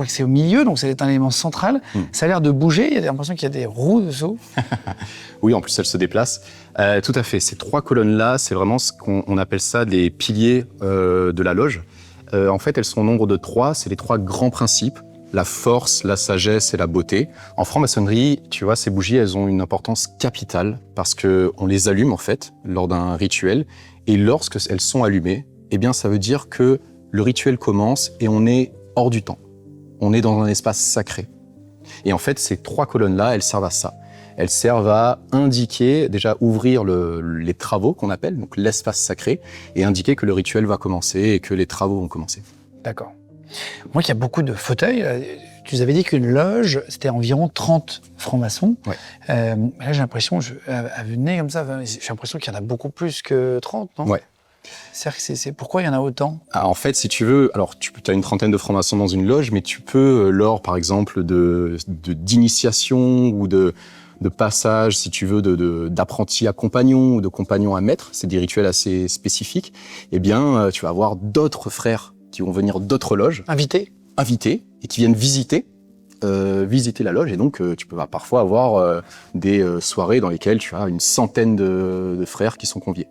crois que c'est au milieu, donc c'est un élément central. Ça a l'air de bouger, il y a l'impression qu'il y a des roues dessous. Oui, en plus, elle se déplace. Tout à fait. Ces 3 colonnes-là, c'est vraiment ce qu'on appelle ça les piliers de la loge. En fait, elles sont au nombre de 3. C'est les 3 grands principes. La force, la sagesse et la beauté. En franc-maçonnerie, tu vois, ces bougies, elles ont une importance capitale parce qu'on les allume, en fait, lors d'un rituel. Et lorsque elles sont allumées, eh bien, ça veut dire que le rituel commence et on est hors du temps. On est dans un espace sacré. Et en fait, ces 3 colonnes-là, elles servent à ça. Elles servent à indiquer, déjà ouvrir les travaux qu'on appelle, donc l'espace sacré, et indiquer que le rituel va commencer et que les travaux vont commencer. D'accord. Moi, il y a beaucoup de fauteuils. Tu nous avais dit qu'une loge, c'était environ 30 francs-maçons. Ouais. Là, j'ai l'impression, à vue de nez comme ça, j'ai l'impression qu'il y en a beaucoup plus que 30, non? Ouais. C'est pourquoi il y en a autant? En fait, si tu veux, alors tu as une trentaine de francs-maçons dans une loge, mais tu peux, lors, par exemple, d'initiation ou de passage, si tu veux, d'apprenti à compagnon ou de compagnon à maître, c'est des rituels assez spécifiques, eh bien, tu vas avoir d'autres frères qui vont venir d'autres loges. Invités Et qui viennent visiter la loge. Et donc, tu peux parfois avoir des soirées dans lesquelles tu as une centaine de frères qui sont conviés.